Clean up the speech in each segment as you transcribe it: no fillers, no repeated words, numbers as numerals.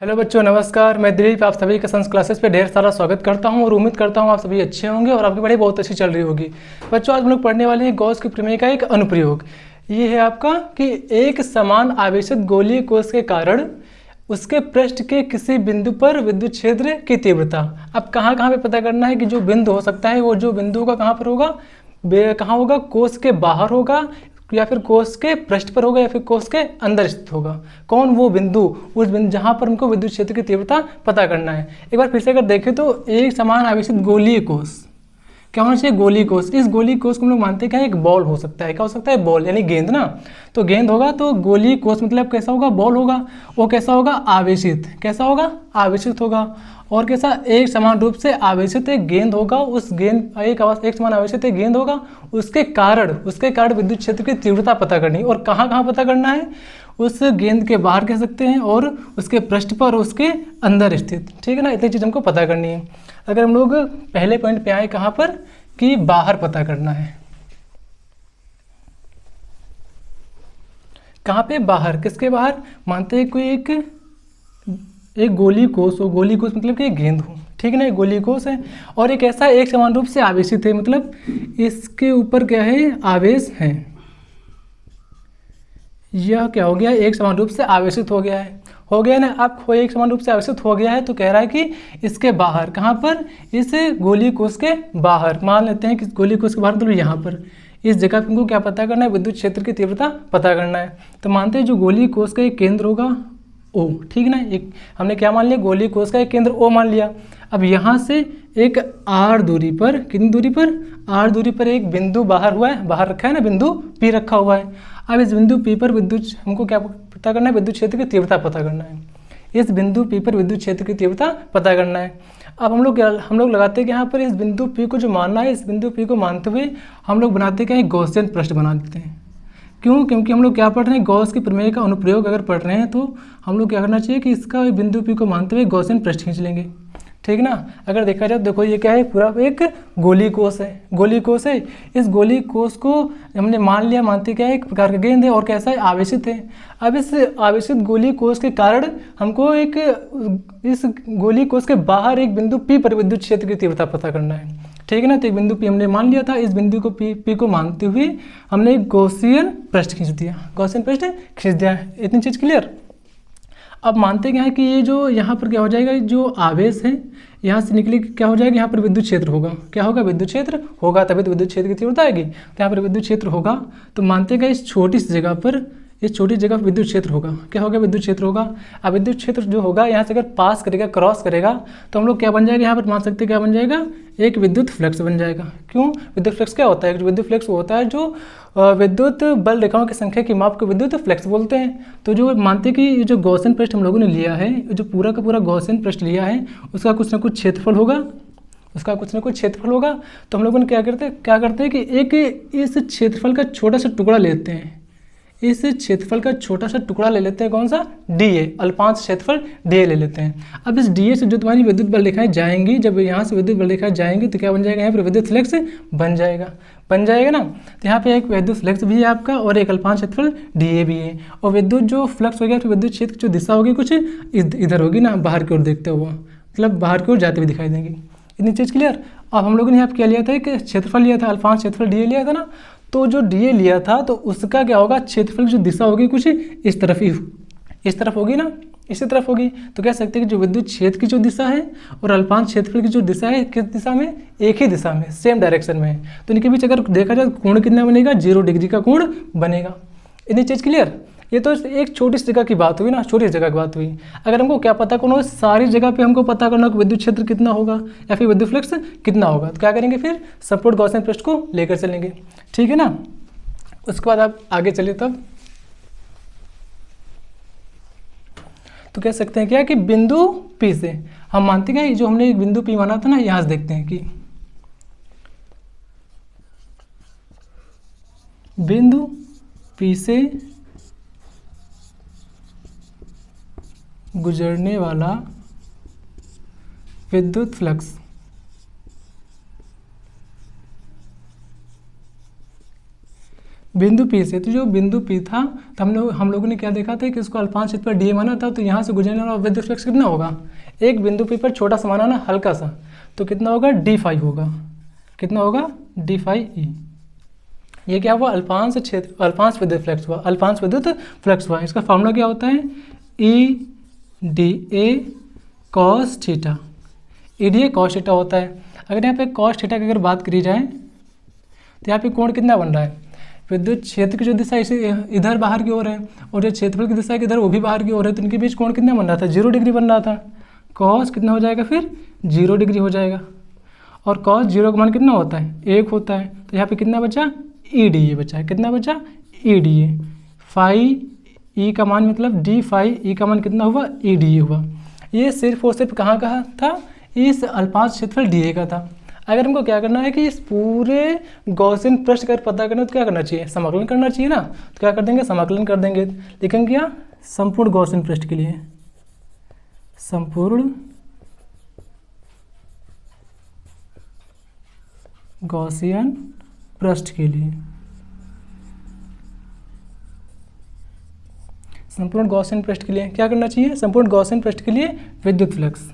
Hello बच्चों, नमस्कार। मैं दिलीप आप सभी का साइंस क्लासेस पे ढेर सारा स्वागत करता हूं और उम्मीद करता हूं आप सभी अच्छे होंगे और आपकी पढ़ाई बहुत अच्छी चल रही होगी। बच्चों, आज हम लोग पढ़ने वाले हैं गॉस के प्रमेय का एक अनुप्रयोग। ये है आपका कि एक समान आवेशित गोलीय कोश के कारण उसके पृष्ठ के किसी बिंदु पर विद्युत क्षेत्र की तीव्रता। अब कहाँ कहाँ पे पता करना है कि जो बिंदु हो सकता है वो जो बिंदु होगा कहाँ पर होगा, कहाँ होगा, कोश के बाहर होगा या फिर कोश के पृष्ठ पर होगा या फिर कोश के अंदर स्थित होगा। कौन वो बिंदु, उस बिंदु जहां पर हमको विद्युत क्षेत्र की तीव्रता पता करना है। एक बार फिर से अगर देखें तो एक समान आवेशित गोलीय कोश क्या होना चाहिए, गोलीय कोश। इस गोलीय कोश को हम लोग मानते हैं क्या, एक बॉल हो सकता है। क्या हो सकता है, बॉल यानी गेंद ना। तो गेंद होगा तो गोलीय कोश मतलब कैसा होगा, बॉल होगा। वो कैसा होगा, आवेशित। कैसा होगा, आवेशित होगा। और कैसा, एक समान रूप से आवेशित एक गेंद होगा। उस गेंद एक समान आवेशित एक गेंद होगा। उसके कारण विद्युत क्षेत्र की तीव्रता पता करनी है। और कहाँ कहाँ पता करना है, उस गेंद के बाहर कह सकते हैं और उसके पृष्ठ पर उसके अंदर स्थित। ठीक है ना, इतनी चीज़ हमको पता करनी है। अगर हम लोग पहले पॉइंट पे आए कहाँ पर, कि बाहर पता करना है। कहाँ पे, बाहर। किसके बाहर, मानते हैं कोई एक गोलीय कोश हो। गोलीय कोश मतलब कि एक गेंद हो, ठीक है ना, एक गोलीय कोश है और एक ऐसा एक समान रूप से आवेशित है, मतलब इसके ऊपर क्या है, आवेश है। यह क्या हो गया, एक समान रूप से आवेशित हो गया है, हो गया ना। अब एक समान रूप से आवेशित हो गया है तो कह रहा है कि इसके बाहर, कहाँ पर, इस गोलीय कोश के बाहर। मान लेते हैं कि गोलीय कोश के बाहर मतलब यहाँ पर, इस जगह पे हमको क्या पता करना है, विद्युत क्षेत्र की तीव्रता पता करना है। तो मानते हैं जो गोलीय कोश का एक केंद्र होगा ओ, ठीक ना। एक हमने क्या मान लिया, गोलीय कोश का एक केंद्र ओ मान लिया। अब यहाँ से एक आर दूरी पर, कितनी दूरी पर, आर दूरी पर एक बिंदु बाहर हुआ है, बाहर रखा है ना, बिंदु पी रखा हुआ है। अब इस बिंदु पी पर विद्युत हमको क्या पता करना है, विद्युत क्षेत्र की तीव्रता पता करना है। इस बिंदु पी पर विद्युत क्षेत्र की तीव्रता पता करना है। अब हम लोग लगाते हैं कि यहाँ पर इस बिंदु पी को जो मानना है, इस बिंदु पी को मानते हुए हम लोग बनाते हैं, गॉसियन पृष्ठ बना देते हैं। क्यों, क्योंकि हम लोग क्या पढ़ रहे हैं, गॉस के प्रमेय का अनुप्रयोग अगर पढ़ रहे हैं तो हम लोग क्या करना चाहिए कि इसका बिंदु पी को मानते हुए गॉसियन पृष्ठ खींच लेंगे। ठीक ना। अगर देखा जाए तो देखो ये क्या है, पूरा एक गोलीय कोश है, गोलीय कोश है। इस गोलीय कोश को हमने मान लिया, मानते क्या है, एक प्रकार का गेंद है और कैसा है, आवेशित है। अब इस आवेशित गोलीय कोश के कारण हमको एक इस गोलीय कोश के बाहर एक बिंदु पी पर विद्युत क्षेत्र की तीव्रता पता करना है। ठीक है ना। तो एक बिंदु पी हमने मान लिया था, इस बिंदु को पी को मानते हुए हमने गॉसियन पृष्ठ खींच दिया, गॉसियन पृष्ठ खींच दिया। इतनी चीज़ क्लियर। अब मानते क्या है कि ये जो यहाँ पर क्या हो जाएगा, जो आवेश है यहाँ से निकले क्या हो जाएगा, यहाँ पर विद्युत क्षेत्र होगा। क्या होगा, विद्युत क्षेत्र होगा, तभी तो विद्युत क्षेत्र की तीव्रता आएगी। तो यहाँ पर विद्युत क्षेत्र होगा। तो मानते हैं इस छोटी सी जगह पर, इस छोटी जगह पर विद्युत क्षेत्र होगा। क्या होगा, विद्युत क्षेत्र होगा। अब विद्युत क्षेत्र जो होगा यहाँ से अगर पास करेगा, क्रॉस करेगा, तो हम लोग क्या बन जाएगा, यहाँ पर मान सकते हैं क्या बन जाएगा, एक विद्युत फ्लक्स बन जाएगा। क्यों, विद्युत फ्लक्स क्या होता है, विद्युत फ्लक्स होता है जो विद्युत बल रेखाओं की संख्या की माप को विद्युत फ्लक्स बोलते हैं। तो जो मानते हैं कि ये जो गॉसियन पृष्ठ हम लोगों ने लिया है, जो पूरा का पूरा गॉसियन पृष्ठ लिया है, उसका कुछ ना कुछ क्षेत्रफल होगा, उसका कुछ ना कुछ क्षेत्रफल होगा। तो हम लोगों ने क्या करते हैं कि एक इस क्षेत्रफल का छोटा सा टुकड़ा लेते हैं, इस क्षेत्रफल का छोटा सा टुकड़ा ले लेते हैं, कौन सा, डी ए, अल्पांश क्षेत्रफल डी ए ले लेते हैं। अब इस डी ए से जो तुम्हारी विद्युत बल रेखाएं जाएंगी, जब यहाँ से विद्युत बल रेखाएं जाएंगी तो क्या बन जाएगा, यहाँ पर विद्युत फ्लक्स बन जाएगा ना। तो यहाँ पे एक विद्युत फ्लक्स भी है आपका और एक अल्पांश क्षेत्रफल डी ए भी है। और विद्युत जो फ्लक्स हो गया तो विद्युत क्षेत्र की जो दिशा होगी कुछ इधर होगी ना, बाहर की ओर देखते हुआ, मतलब बाहर की ओर जाते हुए दिखाई देंगी। इतनी चीज़ क्लियर। अब हम लोगों ने यहाँ पे क्या लिया था, एक क्षेत्रफल लिया था, अल्पांश क्षेत्रफल डी ए लिया था ना। तो जो डी ए लिया था तो उसका क्या होगा, क्षेत्रफल की जो दिशा होगी कुछ इस तरफ होगी ना, इसी तरफ होगी। तो कह सकते हैं कि जो विद्युत क्षेत्र की जो दिशा है और अल्पांश क्षेत्रफल की जो दिशा है, किस दिशा में, एक ही दिशा में, सेम डायरेक्शन में है। तो इनके बीच अगर देखा जाए कोण कितना बनेगा, 0 डिग्री का कोण बनेगा। इतनी चीज़ क्लियर। ये तो एक छोटी सी जगह की बात हुई ना, छोटी सी जगह की बात हुई। अगर हमको क्या पता करना हो, सारी जगह पे हमको पता करना हो कि विद्युत क्षेत्र कितना होगा या फिर विद्युत फ्लक्स कितना होगा, तो क्या करेंगे, फिर संपूर्ण गॉसियन पृष्ठ को लेकर चलेंगे। ठीक है ना। उसके बाद आप आगे चलिए तब। तो कह सकते हैं क्या कि बिंदु पी से हम मानते हैं, जो हमने एक बिंदु पी माना था ना, यहाँ से देखते हैं कि बिंदु पी से गुजरने वाला विद्युत फ्लक्स बिंदु P से, तो जो बिंदु P था तो हम लोगों ने क्या देखा था कि इसको अल्पांश क्षेत्र पर DA माना था, तो यहाँ से गुजरने वाला विद्युत फ्लक्स कितना होगा, एक बिंदु P पर छोटा सा माना ना, हल्का सा, तो कितना होगा, d फाई होगा, कितना होगा, d फाई ई। ये क्या हुआ, अल्पांश विद्युत फ्लक्स हुआ, अल्पांश विद्युत फ्लक्स हुआ। इसका फॉर्मूला क्या होता है, E D A cos theta, E D A cos theta होता है। अगर यहाँ पे कॉस थीटा की अगर बात करी जाए तो यहाँ पे कोण कितना बन रहा है, विद्युत क्षेत्र की जो दिशा इसे इधर बाहर की ओर है और जो क्षेत्रफल की दिशा इधर वो भी बाहर की ओर है, तो इनके बीच कोण कितना बन रहा था, 0 डिग्री बन रहा था। कॉस कितना हो जाएगा फिर, 0 डिग्री हो जाएगा, और कॉस 0 का मान कितना होता है, 1 होता है। तो यहाँ पे कितना बचा, ई डी ए बचा है, कितना बचा, E D A. Phi E का मान मतलब डी फाई ई का मान कितना हुआ, ई डी ए हुआ। ये सिर्फ और सिर्फ कहाँ का था, इस अल्पांश क्षेत्रफल डी ए का था। अगर हमको क्या करना है कि इस पूरे गॉसियन पृष्ठ का पता करना, तो क्या करना चाहिए, समाकलन करना चाहिए ना। तो क्या कर देंगे, समाकलन कर देंगे। लिखेंगे क्या, संपूर्ण गॉसियन पृष्ठ के लिए, संपूर्ण गॉसियन पृष्ठ के लिए, संपूर्ण गॉसियन पृष्ठ के लिए क्या करना चाहिए, संपूर्ण गॉसियन पृष्ठ के लिए विद्युत फ्लक्स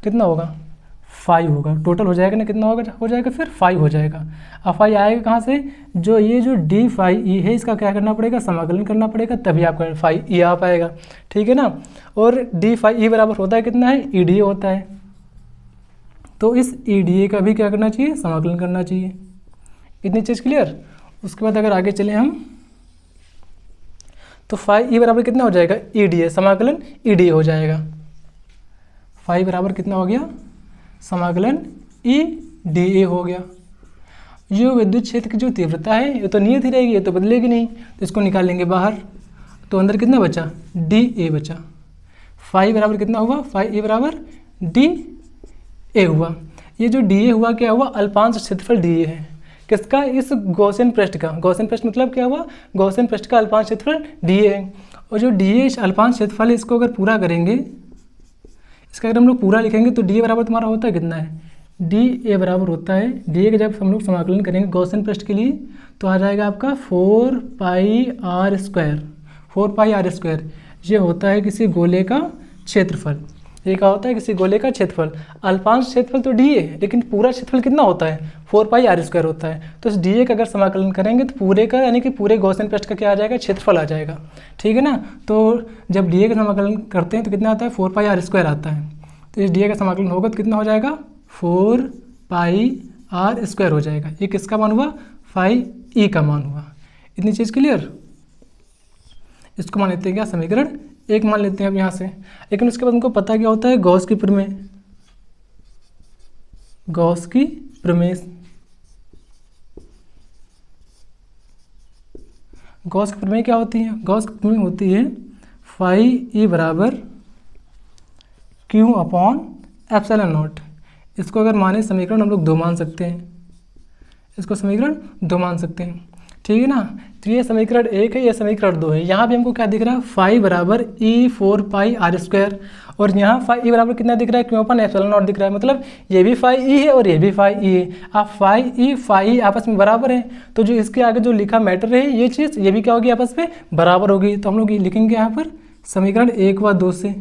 कितना होगा, 5 होगा, टोटल हो जाएगा ना, कितना होगा, हो जाएगा फिर 5 हो जाएगा। अब 5 आएगा कहाँ से, जो ये जो डी फाई ई है इसका क्या करना पड़ेगा, समाकलन करना पड़ेगा, तभी आपका 5 ई आ पाएगा, ठीक है ना। और डी फाई ई बराबर होता है कितना है, ई डी ए होता है। तो इस ई डी ए का भी क्या करना चाहिए, समाकलन करना चाहिए। इतनी चीज़ क्लियर। उसके बाद अगर आगे चले हम, तो 5 ई बराबर कितना हो जाएगा, ई डी ए, समाकलन ई डी ए हो जाएगा। 5 बराबर कितना हो गया, समाकलन ई डी ए हो गया। जो विद्युत क्षेत्र की जो तीव्रता है ये तो नियत ही रहेगी, ये तो बदलेगी नहीं, तो इसको निकालेंगे बाहर। तो अंदर कितना बचा, डी ए बचा। 5 बराबर कितना हुआ, 5 ए बराबर डी ए हुआ। ये जो डी ए हुआ क्या हुआ, अल्पांश क्षेत्रफल डी ए है, किसका, इस गॉसियन पृष्ठ का। गॉसियन पृष्ठ मतलब क्या हुआ, गॉसियन पृष्ठ का अल्पांश क्षेत्रफल डी ए है। और जो डी ए अल्पांश क्षेत्रफल है, इसको अगर पूरा करेंगे, इसका अगर हम लोग पूरा लिखेंगे तो डी ए बराबर तुम्हारा होता है कितना है, डी ए बराबर होता है, डी ए का जब हम लोग समाकलन करेंगे गॉसियन पृष्ठ के लिए तो आ जाएगा आपका 4 pi r square, 4 pi r square. ये होता है किसी गोले का क्षेत्रफल, ये क्या होता है, किसी गोले का क्षेत्रफल। अल्पांश क्षेत्रफल तो डी ए है, लेकिन पूरा क्षेत्रफल कितना होता है, 4 पाई आर स्क्वायर होता है। तो इस डी ए का अगर समाकलन करेंगे तो पूरे का यानी कि पूरे गॉसियन पृष्ठ का क्या आ जाएगा, क्षेत्रफल आ जाएगा, ठीक है ना। तो जब डी ए का समाकलन करते हैं तो कितना आता है, 4 पाई आर स्क्वायर आता है। तो इस डी ए का समाकलन होगा तो कितना हो जाएगा, 4 पाई आर स्क्वायर हो जाएगा। ये किसका मान हुआ, 5 ई का मान हुआ। इतनी चीज़ क्लियर। इसको मान लेते हैं क्या, समीकरण 1 मान लेते हैं अब यहाँ से। लेकिन उसके बाद हमको पता क्या होता है, गॉस की प्रमेय, गॉस की प्रमेय, गॉस की प्रमेय क्या होती है, गॉस की प्रमेय होती है 5 ई बराबर क्यू अपॉन एप्सिलॉन नॉट। इसको अगर माने समीकरण हम लोग 2 मान सकते हैं, इसको समीकरण 2 मान सकते हैं, ठीक है ना। तो ये समीकरण 1 है, ये समीकरण 2 है। यहाँ भी हमको क्या दिख रहा है, 5 बराबर ई 4 पाई आर स्क्वायर, और यहाँ 5 ई बराबर कितना दिख रहा है, क्यों अपन एप्सिलॉन नॉट दिख रहा है, मतलब ये भी 5 ई है और ये भी 5 ई है। आप 5 ई आपस में बराबर हैं, तो जो इसके आगे जो लिखा मैटर है ये चीज़, ये भी क्या होगी, आपस में बराबर होगी। तो हम लोग ये लिखेंगे यहाँ पर समीकरण 1 व 2 से,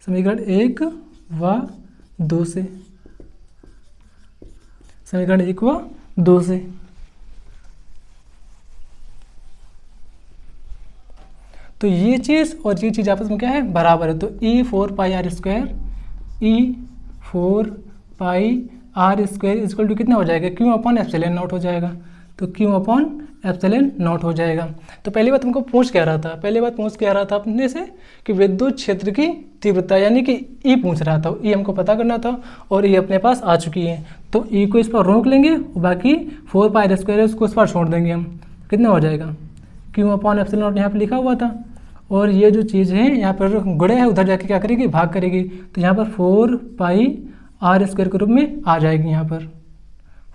समीकरण 1 व 2 से, समीकरण 1 व 2 से। तो ये चीज़ और ये चीज़ आपस में क्या है, बराबर है। तो E 4 pi r square, E 4 pi r square equal to कितना हो जाएगा, क्यू अपॉन एप्सिलॉन नॉट हो जाएगा। तो क्यू अपॉन एप्सिलॉन नॉट हो जाएगा। तो पहली बात हमको पूछ क्या रहा था, पहली बात पूछ क्या रहा था अपने से कि विद्युत क्षेत्र की तीव्रता, यानी कि ई पूछ रहा था, ई हमको पता करना था और ई अपने पास आ चुकी है। तो ई को इस पर रोक लेंगे और बाकी 4 पाई आर स्क्वायर है उसको इस पर छोड़ देंगे हम, कितना हो जाएगा, क्यू अपॉन एप्सिलॉन नॉट यहाँ पर लिखा हुआ था। और ये जो चीज़ है यहाँ पर गुणे है, उधर जाके क्या करेगी, भाग करेगी। तो यहाँ पर 4 पाई आर स्क्वायर के रूप में आ जाएगी, यहाँ पर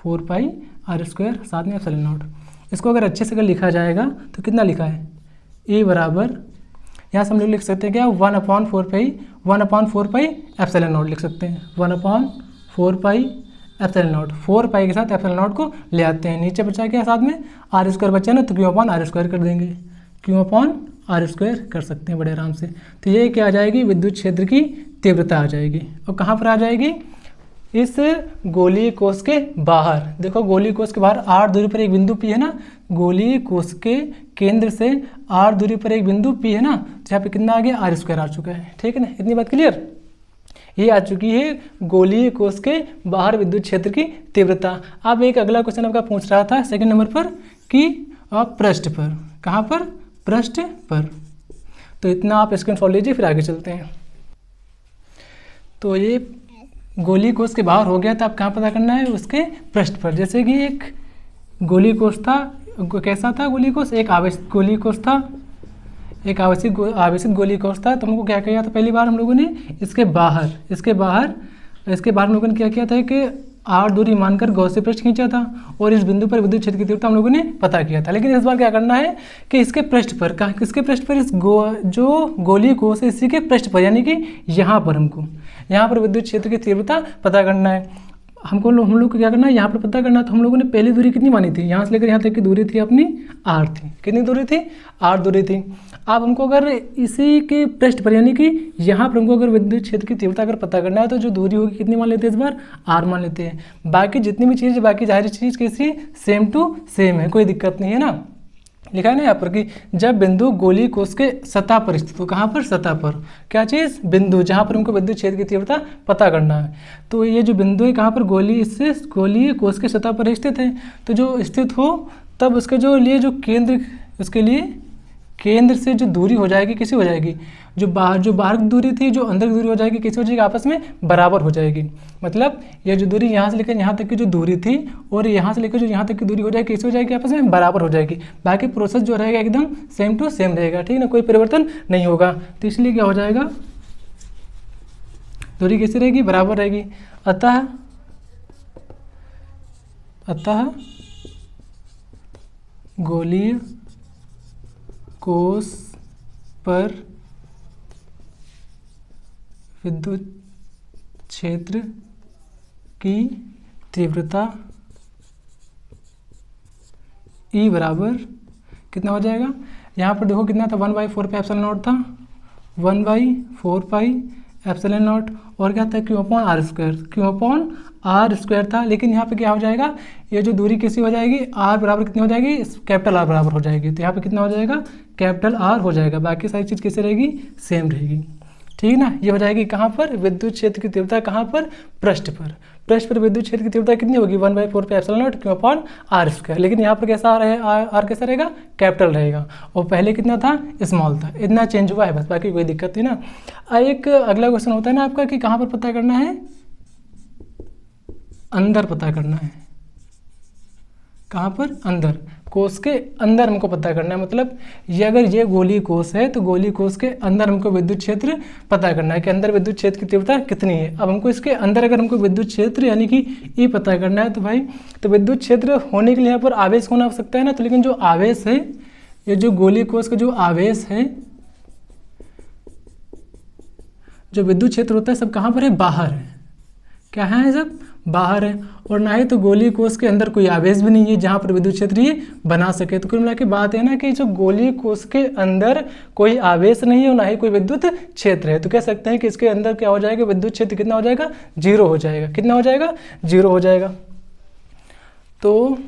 4 पाई आर स्क्वायर साथ में एप्सिलॉन नॉट। इसको अगर अच्छे से अगर लिखा जाएगा तो कितना लिखा है, ए बराबर, यहाँ से हम लोग लिख सकते हैं क्या, 1/4 पाई एप्सिलॉन नॉट लिख सकते हैं, 1/4 4 पाई एप्सिलॉन नॉट, 4 पाई के साथ एप्सिलॉन नॉट को ले आते हैं, नीचे बचा क्या साथ में आर स्क्वायर बचा ना, तो क्यू अपॉन आर स्क्वायर कर देंगे, क्यू अपॉन आर स्क्वायर कर सकते हैं बड़े आराम से। तो ये क्या आ जाएगी, विद्युत क्षेत्र की तीव्रता आ जाएगी। और कहाँ पर आ जाएगी, इस गोलीय कोश के बाहर। देखो गोलीय कोश के बाहर r दूरी पर एक बिंदु P है ना, गोलीय कोश के केंद्र से r दूरी पर एक बिंदु P है ना, तो यहाँ पे कितना आ गया, आर स्क्वायर आ चुका है। ठीक है ना, इतनी बात क्लियर। ये आ चुकी है गोलीय कोश के बाहर विद्युत क्षेत्र की तीव्रता। अब एक अगला क्वेश्चन आपका पूछ रहा था सेकंड नंबर पर कि पृष्ठ पर, कहाँ पर, पृष्ठ पर। तो इतना आप स्क्रीनशॉट लीजिए, फिर आगे चलते हैं। तो ये गोलीय कोश के बाहर हो गया, तो आप कहाँ पता करना है, उसके पृष्ठ पर। जैसे कि एक गोलीय कोश था, कैसा था गोलीय कोश, एक आवेशित गोलीय कोश था, एक आवेशित गोलीय कोश था। तो हमको क्या किया था, पहली बार हम लोगों ने इसके बाहर हम लोगों ने क्या किया था कि r दूरी मानकर गॉसिय पृष्ठ खींचा था, और इस बिंदु पर विद्युत क्षेत्र की तीव्रता हम लोगों ने पता किया था। लेकिन इस बार क्या करना है कि इसके पृष्ठ पर, किसके पृष्ठ पर, इस जो गोलीय कोश है इसी के पृष्ठ पर, यानी कि यहाँ पर हमको यहाँ पर विद्युत क्षेत्र की तीव्रता पता करना है। हम लोग को क्या करना है, यहाँ पर पता करना है। तो हम लोगों ने पहली दूरी कितनी मानी थी, यहाँ से लेकर यहाँ तक की दूरी थी अपनी r थी। कितनी दूरी थी, r दूरी थी। अब हमको अगर इसी के पृष्ठ पर, यानी कि यहाँ पर हमको अगर विद्युत क्षेत्र की तीव्रता अगर पता करना है, तो जो दूरी होगी कितनी मान लेते हैं, इस बार r मान लेते हैं। बाकी जितनी भी चीज़, बाकी जाहिर चीज़ कैसी, सेम टू सेम है, कोई दिक्कत नहीं है ना। लिखा है ना यहाँ पर कि जब बिंदु गोलीय कोश के सतह पर स्थित हो, कहाँ पर, सतह पर, क्या चीज़, बिंदु जहाँ पर हमको विद्युत क्षेत्र की तीव्रता पता करना है। तो ये जो बिंदु है कहाँ पर, इससे गोलीय कोश के सतह पर स्थित है। तो जो स्थित हो तब उसके जो लिए जो केंद्र, उसके लिए केंद्र से जो दूरी हो जाएगी, किसी हो जाएगी, जो बाहर की दूरी थी, जो अंदर की दूरी हो जाएगी, किसी हो जाएगी, आपस में बराबर हो जाएगी। मतलब ये जो दूरी यहाँ से लेकर यहाँ तक की जो दूरी थी, और यहाँ से लेकर जो यहाँ तक की दूरी हो जाएगी, किसी हो जाएगी, आपस में बराबर हो जाएगी। बाकी प्रोसेस जो रहेगा एकदम सेम टू सेम रहेगा, ठीक है ना, कोई परिवर्तन नहीं होगा। तो इसलिए क्या हो जाएगा, दूरी कैसी रहेगी, बराबर रहेगी। अतः गोलीय कोश पर विद्युत क्षेत्र की तीव्रता E बराबर कितना हो जाएगा, यहाँ पर देखो कितना था, 1/4 पाई एप्सिलॉन नॉट था, 1/4 पाई एप्सिलॉन नॉट, और क्या था, क्यू अपॉन आर स्क्वायर था। लेकिन यहाँ पे क्या हो जाएगा, ये जो दूरी कैसी हो जाएगी, r बराबर कितनी हो जाएगी, कैपिटल R बराबर हो जाएगी। तो यहाँ पे कितना हो जाएगा, कैपिटल R हो जाएगा। बाकी सारी चीज़ कैसे रहेगी, सेम रहेगी, ठीक है ना। ये हो जाएगी कहाँ पर, विद्युत क्षेत्र की तीव्रता कहाँ पर, पृष्ठ पर। पृष्ठ पर विद्युत क्षेत्र की तीव्रता कितनी होगी, 1/4 pi epsilon naught q upon r square. लेकिन यहाँ पर कैसा r कैसा रहेगा, कैपिटल रहेगा, और पहले कितना था, स्मॉल था। इतना चेंज हुआ है बस, बाकी कोई दिक्कत नहीं ना। एक अगला क्वेश्चन होता है ना आपका कि कहाँ पर पता करना है, अंदर पता करना है। कहाँ पर, अंदर, कोश के अंदर हमको पता करना है। मतलब ये अगर ये गोलीय कोश है, तो गोलीय कोश के अंदर हमको विद्युत क्षेत्र पता करना है कि अंदर विद्युत क्षेत्र की तीव्रता कितनी है। अब हमको इसके अंदर अगर हमको विद्युत क्षेत्र यानी कि E पता करना है, तो भाई तो विद्युत क्षेत्र होने के लिए यहाँ पर आवेश होना हो सकता है ना। तो लेकिन जो आवेश है, ये जो गोलीय कोश का जो आवेश है, जो विद्युत क्षेत्र होता है, सब कहाँ पर है, बाहर है। क्या है, सब बाहर है। और ना ही तो गोलीय कोश के अंदर कोई आवेश भी नहीं है जहाँ पर विद्युत क्षेत्र ये बना सके। तो कुल मिला के बात है ना कि जो गोलीय कोश के अंदर कोई आवेश नहीं है और ना ही कोई विद्युत क्षेत्र है, तो कह सकते हैं कि इसके अंदर क्या हो जाएगा, विद्युत क्षेत्र कितना हो जाएगा, 0 हो जाएगा। कितना हो जाएगा, 0 हो जाएगा। तो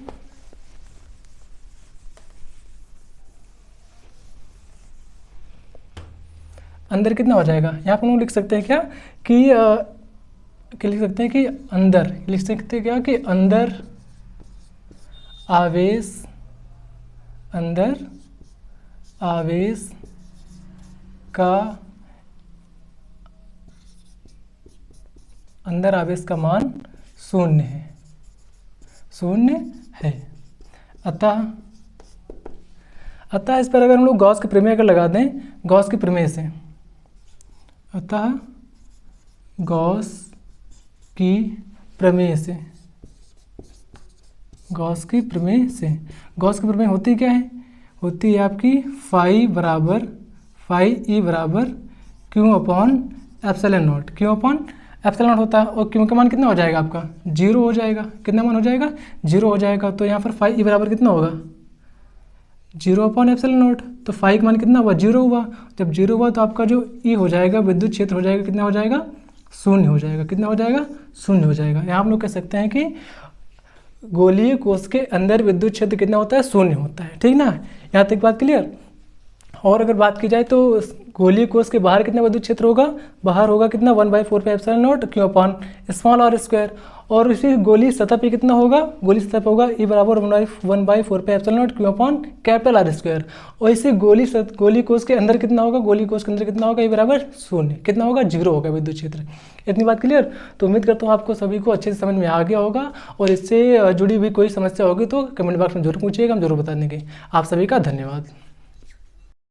अंदर कितना हो जाएगा, यहाँ पर हम लिख सकते हैं क्या कि लिख सकते हैं कि अंदर, लिख सकते हैं क्या कि अंदर आवेश का मान 0 है। अतः इस पर अगर हम लोग गॉस के प्रमेय अगर लगा दें, गॉस के प्रमेय से, अतः गॉस की प्रमेय से, गॉस की प्रमेय होती क्या है, होती है आपकी फाई E बराबर Q upon epsilon naught. Q upon epsilon not होता है, और क्यू का मान कितना हो जाएगा आपका 0 हो जाएगा। कितना मान हो जाएगा 0 हो जाएगा। तो यहाँ पर फाई ई बराबर कितना होगा 0 अपॉन एप्सिलॉन नॉट। तो फाई का मान कितना हुआ 0 हुआ। जब 0 हुआ तो आपका जो ई हो जाएगा विद्युत क्षेत्र हो जाएगा कितना हो जाएगा 0 हो जाएगा। कितना हो जाएगा 0 हो जाएगा। यहाँ हम लोग कह सकते हैं कि गोलीय कोश के अंदर विद्युत क्षेत्र कितना होता है 0 होता है। ठीक ना, यहाँ तक बात क्लियर। और अगर बात की जाए तो गोलीय कोश के बाहर कितना विद्युत क्षेत्र होगा, बाहर होगा कितना 1/4 epsilon naught q upon small r square. और इसी गोली सतह पे कितना होगा, गोली सतह पे होगा ई बराबर 1/4 epsilon naught q upon capital R square. और इसी गोली कोश के अंदर कितना होगा, गोली कोश के अंदर कितना होगा ई बराबर 0। कितना होगा 0 होगा विद्युत क्षेत्र। इतनी बात क्लियर। तो उम्मीद करता हूँ आपको सभी को अच्छे से समझ में आ गया होगा, और इससे जुड़ी हुई कोई समस्या होगी तो कमेंट बॉक्स में जरूर पूछिएगा, हम जरूर बता देंगे। आप सभी का धन्यवाद।